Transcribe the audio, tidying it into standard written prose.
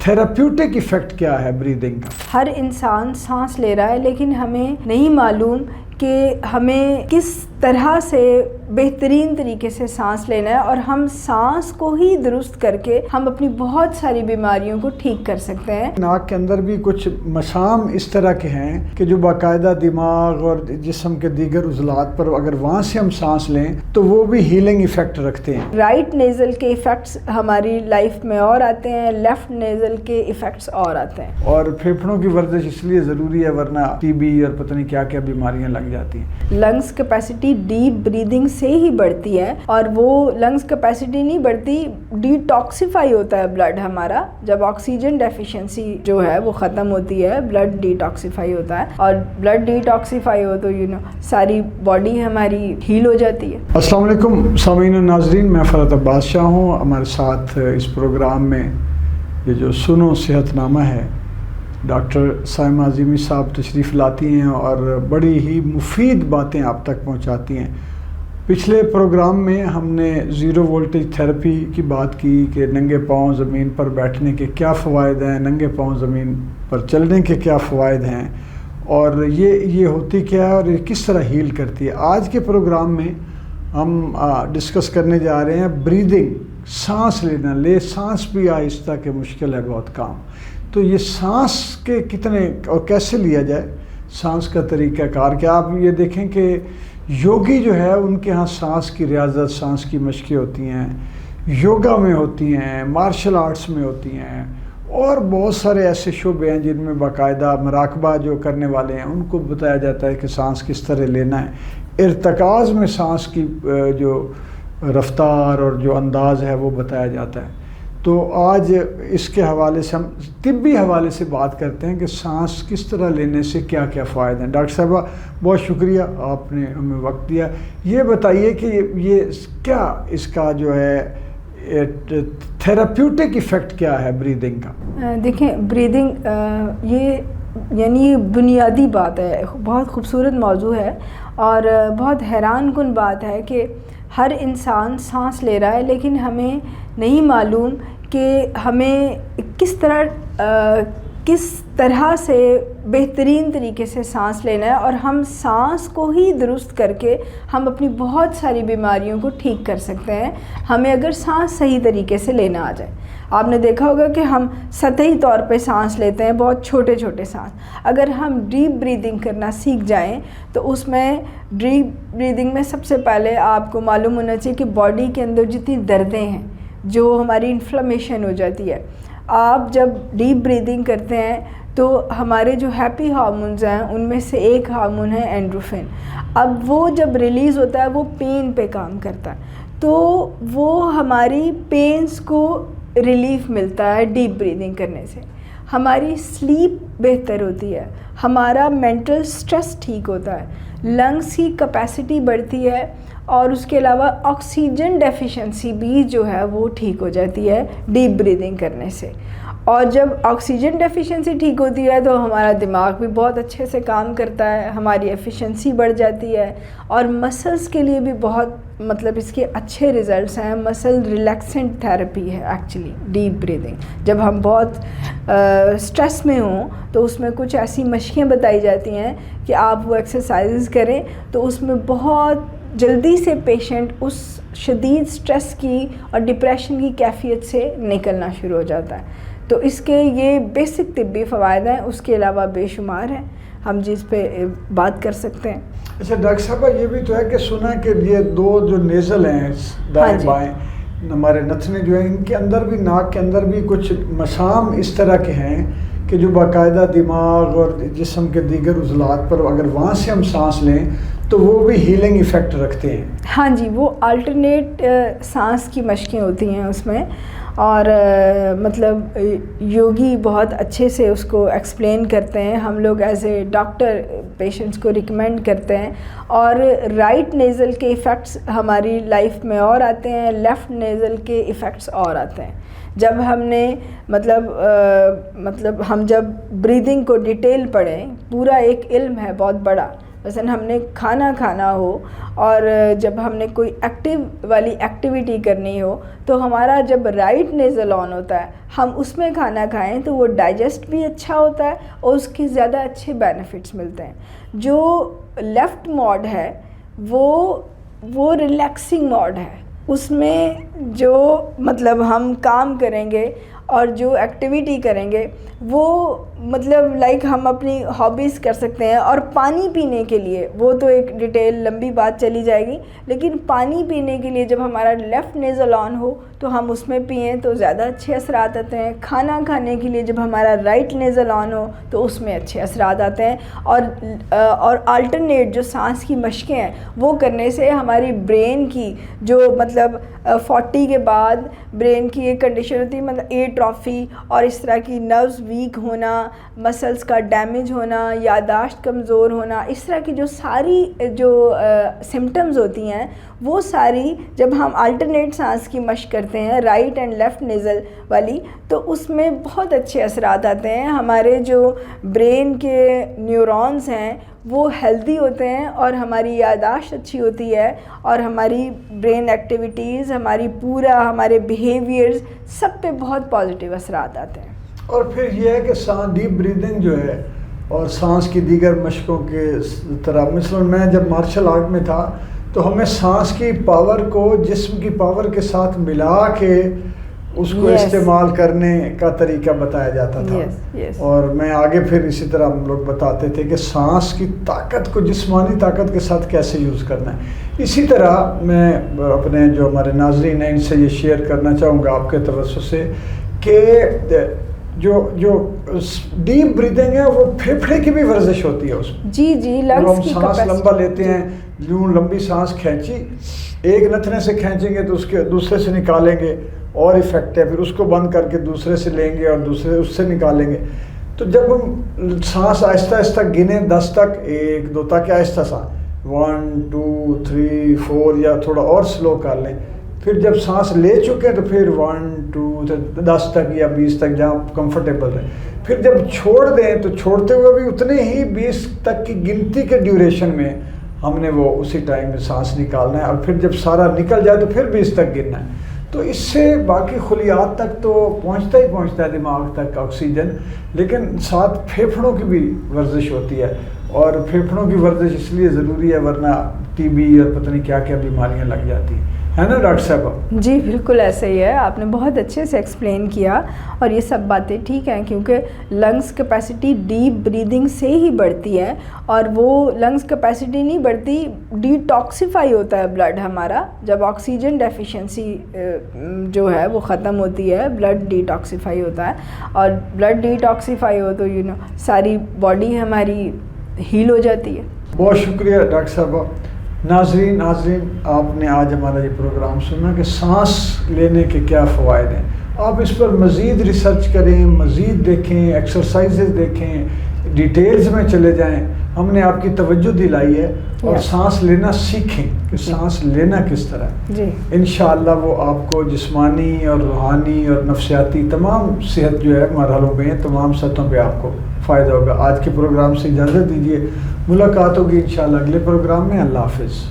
Therapeutic effect क्या है breathing का? हर इंसान सांस ले रहा है लेकिन हमें नहीं मालूम कि हमें किस तरह से बेहतरीन तरीके से सांस लेना है, और हम सांस को ही दुरुस्त करके हम अपनी बहुत सारी बीमारियों को ठीक कर सकते हैं। नाक के अंदर भी कुछ मशाम इस तरह के हैं कि जो बाकायदा दिमाग और जिस्म के दीगर उज़लात पर अगर वहाँ से हम सांस लें तो वो भी हीलिंग इफ़ेक्ट रखते हैं। राइट नेज़ल के इफ़ेक्ट्स हमारी लाइफ में और आते हैं, लेफ़्ट नेज़ल के इफ़ेक्ट्स और आते हैं। और फेफड़ों की वर्जिश इसलिए ज़रूरी है, वरना टीबी और पता नहीं क्या क्या बीमारियाँ लग जाती हैं। लंग्स कैपेसिटी डीप ब्रीदिंग से ही बढ़ती है, और वो लंग्स कैपेसिटी नहीं बढ़ती, डिटॉक्सिफाई होता है ब्लड हमारा। जब ऑक्सीजन डेफिशिएंसी जो है वो ख़त्म होती है, ब्लड डिटॉक्सिफाई होता है, और ब्लड डिटॉक्सिफाई हो तो सारी बॉडी हमारी हील हो जाती है। अस्सलाम वालेकुम सामीन और नाज़रीन, मैं फ़रहत अब्बास शाह हूँ। हमारे साथ इस प्रोग्राम में ये जो सुनो सेहतनामा है, डॉक्टर साइमा अज़ीमी साहब तशरीफ़ लाती हैं और बड़ी ही मुफीद बातें आप तक पहुंचाती हैं। पिछले प्रोग्राम में हमने ज़ीरो वोल्टेज थेरेपी की बात की कि नंगे पाँव ज़मीन पर बैठने के क्या फ़वाइद हैं, नंगे पाँव ज़मीन पर चलने के क्या फ़वाइद हैं, और ये होती क्या है और ये किस तरह हील करती है। आज के प्रोग्राम में हम डिस्कस करने जा रहे हैं ब्रीदिंग, सांस लेना। सांस भी आहिस्ता के मुश्किल है बहुत काम। तो ये सांस के कितने और कैसे लिया जाए, सांस का तरीक़ाकार क्या। आप ये देखें कि योगी जो है उनके यहाँ सांस की रियाज़त, सांस की मशक़ें होती हैं, योगा में होती हैं, मार्शल आर्ट्स में होती हैं, और बहुत सारे ऐसे शुबे हैं जिनमें बाकायदा मराकबा जो करने वाले हैं उनको बताया जाता है कि सांस किस तरह लेना है। इर्तिकाज़ में सांस की जो रफ्तार और जो अंदाज़ है वो बताया जाता है। तो आज इसके हवाले से हम तिब्बी हवाले से बात करते हैं कि सांस किस तरह लेने से क्या क्या फ़ायदे हैं। डॉक्टर साहबा बहुत शुक्रिया, आपने हमें वक्त दिया। ये बताइए कि ये क्या इसका जो है थेराप्यूटिक इफ़ेक्ट क्या है ब्रीदिंग का? देखें, ब्रीदिंग ये यानी बुनियादी बात है, बहुत खूबसूरत मौजू है, और बहुत हैरान कुन बात है कि हर इंसान सांस ले रहा है लेकिन हमें नहीं मालूम कि हमें किस तरह से बेहतरीन तरीके से सांस लेना है, और हम सांस को ही दुरुस्त करके हम अपनी बहुत सारी बीमारियों को ठीक कर सकते हैं, हमें अगर सांस सही तरीके से लेना आ जाए। आपने देखा होगा कि हम सतही तौर पे सांस लेते हैं, बहुत छोटे छोटे सांस। अगर हम डीप ब्रीदिंग करना सीख जाएं तो उसमें डीप ब्रीदिंग में सबसे पहले आपको मालूम होना चाहिए कि बॉडी के अंदर जितनी दर्दें हैं, जो हमारी इन्फ्लेमेशन हो जाती है, आप जब डीप ब्रीदिंग करते हैं तो हमारे जो हैप्पी हार्मोन्स हैं उनमें से एक हार्मोन है एंड्रोफिन। अब वो जब रिलीज़ होता है वो पेन पे काम करता है, तो वो हमारी पेन्स को रिलीफ मिलता है डीप ब्रीदिंग करने से। हमारी स्लीप बेहतर होती है, हमारा मेंटल स्ट्रेस ठीक होता है, लंग्स की कैपेसिटी बढ़ती है, और उसके अलावा ऑक्सीजन डेफिशिएंसी भी जो है वो ठीक हो जाती है डीप ब्रीदिंग करने से। और जब ऑक्सीजन डेफिशिएंसी ठीक होती है तो हमारा दिमाग भी बहुत अच्छे से काम करता है, हमारी एफिशिएंसी बढ़ जाती है, और मसल्स के लिए भी बहुत इसके अच्छे रिज़ल्ट्स हैं। मसल रिलैक्सेंट थेरेपी है एक्चुअली डीप ब्रीदिंग। जब हम बहुत स्ट्रेस में हों तो उसमें कुछ ऐसी मशक़ें बताई जाती हैं कि आप वो एक्सरसाइज करें तो उसमें बहुत जल्दी से पेशेंट उस शदीद स्ट्रेस की और डिप्रेशन की कैफियत से निकलना शुरू हो जाता है। तो इसके ये बेसिक तिब्बी फ़वाइद हैं, उसके अलावा बेशुमार हैं, हम जिस पे बात कर सकते हैं। अच्छा डॉक्टर साहब, ये भी तो है कि सुना कि ये दो जो नेज़ल हैं दाएं बाएं, हमारे नथने जो हैं, इनके अंदर भी, नाक के अंदर भी कुछ मशाम इस तरह के हैं कि जो बाकायदा दिमाग और जिस्म के दीगर उज़लात पर अगर वहाँ से हम सांस लें तो वो भी हीलिंग इफ़ेक्ट रखते हैं। हाँ जी, वो अल्टरनेट सांस की मशक़ें होती हैं उसमें, और योगी बहुत अच्छे से उसको एक्सप्लेन करते हैं। हम लोग एज ए डॉक्टर पेशेंट्स को रिकमेंड करते हैं, और राइट नेज़ल के इफ़ेक्ट्स हमारी लाइफ में और आते हैं, लेफ़्ट नेज़ल के इफ़ेक्ट्स और आते हैं। जब हमने हम जब ब्रीदिंग को डिटेल पढ़ें, पूरा एक इल्म है बहुत बड़ा, मसलन हमने खाना खाना हो और जब हमने कोई एक्टिव वाली एक्टिविटी करनी हो तो हमारा जब राइट नेज़ल ऑन होता है, हम उसमें खाना खाएं तो वो डाइजेस्ट भी अच्छा होता है और उसके ज़्यादा अच्छे बेनिफिट्स मिलते हैं। जो लेफ़्ट मोड है वो रिलैक्सिंग मोड है, उसमें जो मतलब हम काम करेंगे और जो एक्टिविटी करेंगे वो मतलब लाइक हम अपनी हॉबीज़ कर सकते हैं। और पानी पीने के लिए वो तो एक डिटेल लंबी बात चली जाएगी, लेकिन पानी पीने के लिए जब हमारा लेफ़्ट नेज़ल ऑन हो तो हम उसमें पिएं तो ज़्यादा अच्छे असरात आते हैं। खाना खाने के लिए जब हमारा राइट नेज़ल ऑन हो तो उसमें अच्छे असरात आते हैं। और अल्टरनेट जो सांस की मशकें हैं वो करने से हमारी ब्रेन की जो मतलब 40 के बाद ब्रेन की एक कंडीशन होती है, मतलब एट्रोफी और इस तरह की नर्व्स वीक होना, मसल्स का डैमेज होना, यादाश्त कमज़ोर होना, इस तरह की जो सारी जो सिम्टम्स होती हैं वो सारी जब हम अल्टरनेट सांस की मशक करते हैं राइट एंड लेफ़्ट नेज़ल वाली तो उसमें बहुत अच्छे असरात आते हैं। हमारे जो ब्रेन के न्यूरॉन्स हैं वो हेल्दी होते हैं और हमारी यादाश्त अच्छी होती है और हमारी ब्रेन एक्टिविटीज़, हमारे बिहेवियर्स सब पे बहुत पॉजिटिव असरात आते हैं। और फिर यह है कि डीप ब्रीदिंग जो है और सांस की दीगर मशकों के तरह, मिसल मैं जब मार्शल आर्ट में था तो हमें सांस की पावर को जिस्म की पावर के साथ मिला के उसको इस्तेमाल करने का तरीका बताया जाता था। और मैं आगे फिर इसी तरह हम लोग बताते थे कि सांस की ताकत को जिस्मानी ताकत के साथ कैसे यूज़ करना है। इसी तरह मैं अपने जो हमारे नाज़रीन हैं इनसे ये शेयर करना चाहूँगा आपके तवज्जो से कि जो डीप ब्रीदिंग है वो फेफड़े की भी वर्जिश होती है उसमें। जी, लंग्स की सांस लंबा लेते हैं, यूँ लंबी सांस खींची, एक नथने से खींचेंगे तो उसके दूसरे से निकालेंगे और इफ़ेक्ट है, फिर उसको बंद करके दूसरे से लेंगे और दूसरे उससे निकालेंगे। तो जब हम सांस आहिस्ता आहिस्ता गिने 10 तक, 1 2 तक आहिस्ता सा 1 2 3 4 या थोड़ा और स्लो कर लें, फिर जब सांस ले चुके हैं तो फिर 1 2 10 तक या 20 तक जहाँ कंफर्टेबल रहे। फिर जब छोड़ दें तो छोड़ते हुए भी उतने ही 20 तक की गिनती के ड्यूरेशन में हमने वो उसी टाइम में सांस निकालना है और फिर जब सारा निकल जाए तो फिर 20 तक गिनना है। तो इससे बाकी खुलियात तक तो पहुंचता ही पहुंचता है दिमाग तक ऑक्सीजन, लेकिन साथ फेफड़ों की भी वर्जिश होती है। और फेफड़ों की वर्जिश इसलिए ज़रूरी है वरना टीबी और पता नहीं क्या क्या बीमारियां लग जाती है ना डॉक्टर साहब? जी बिल्कुल ऐसे ही है, आपने बहुत अच्छे से एक्सप्लेन किया और ये सब बातें ठीक हैं क्योंकि लंग्स कैपेसिटी डीप ब्रीदिंग से ही बढ़ती है और वो लंग्स कैपेसिटी नहीं बढ़ती, डिटॉक्सिफाई होता है ब्लड हमारा। जब ऑक्सीजन डेफिशिएंसी जो है वो ख़त्म होती है, ब्लड डिटॉक्सिफाई होता है और ब्लड डिटॉक्सिफाई हो तो सारी बॉडी हमारी हील हो जाती है। बहुत शुक्रिया डॉक्टर साहब। नाजरीन आपने आज हमारा ये प्रोग्राम सुना कि सांस लेने के क्या फ़वाइद हैं। आप इस पर मज़ीद रिसर्च करें, मज़ीद देखें, एक्सरसाइजेज देखें, डिटेल्स में चले जाएं। हमने आपकी तवज्जो दिलाई है और सांस लेना सीखें कि सांस लेना किस तरह। इंशाअल्लाह वो आपको जिस्मानी और रूहानी और नफ्सियाती तमाम सेहत जो है मरहलों में तमाम सतहों पे आपको फ़ायदा होगा। आज के प्रोग्राम से इजाज़त दीजिए, मुलाकात होगी इंशाअल्लाह अगले प्रोग्राम में। अल्लाह हाफ़िज़।